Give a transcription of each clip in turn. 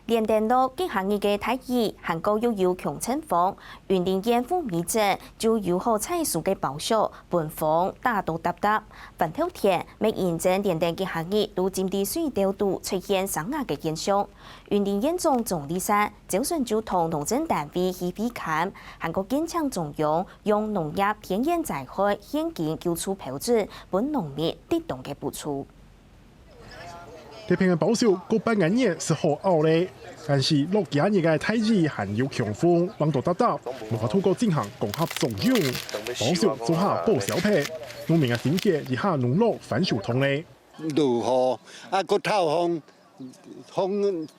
连电路结合日嘅体系，韩国又有强称风，云林县府民政就友好采树嘅报销，本风大都答答。反头天，未验证连电结合日都占地水调度出现升压嘅现象。云林县总理山早上就同农政单位去比看，韩国坚强中央用农业天然灾害现金救出标准，本农民得动嘅补助。 地平嘅报销各班人嘢是好拗咧，但是落幾日嘅體制含有強風，幫到得得，無法透過進行共合作用，報銷做下報銷批，農民嘅點嘅以下農落反受痛咧。落雨啊，個透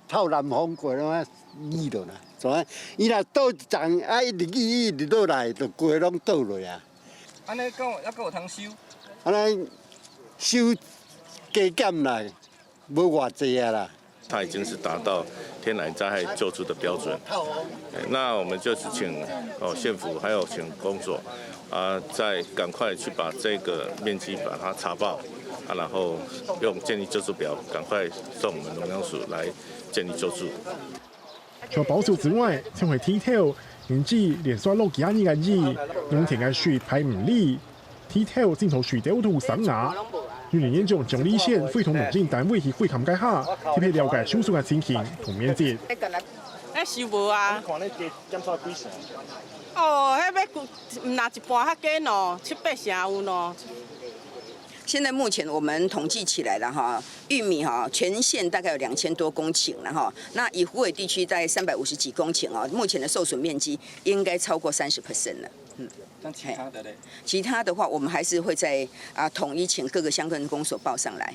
透南風過啦，雨落啦，所以伊若倒漲啊，一直倒來，就過攏倒落啊。安尼講還佫有通收？安尼收加減啦。 无偌济啊啦，它已经是达到天然灾害救助的标准。那我们就是请县府还有请公所再赶快去把这个面积把它查报然后用建议救助表赶快送我们农粮署来建议救助。除了報銷之外，將會體條原指連續落幾日嘅日，農田嘅水排唔理，體條鏡頭水調度升壓。 云林县長蔣立憲會同農政單位去會勘解下，特別了解收數嘅情形同面積。收無啊！哦，迄要唔拿一半較緊哦，7、8成有咯。现在目前我们统计起来了哈，玉米哈全县大概有2000多公顷了哈，那以湖北地区在350几公顷哦，目前的受损面积应该超过30% 了。那其他的嘞？其他的话，我们还是会在统一请各个相关的公所报上来。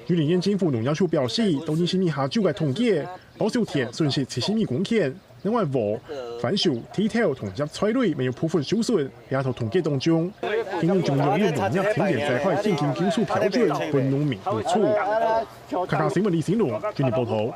云林县政府農業處表示，到年10下週嘅統計，報銷田損失70米公頃，另外禾、番薯、地條同葉菜類未有部分受損，也喺統計當中。今年仲要用農業天然災害現金救助標準，為農民補助。客家新聞李醒龍，專業報導。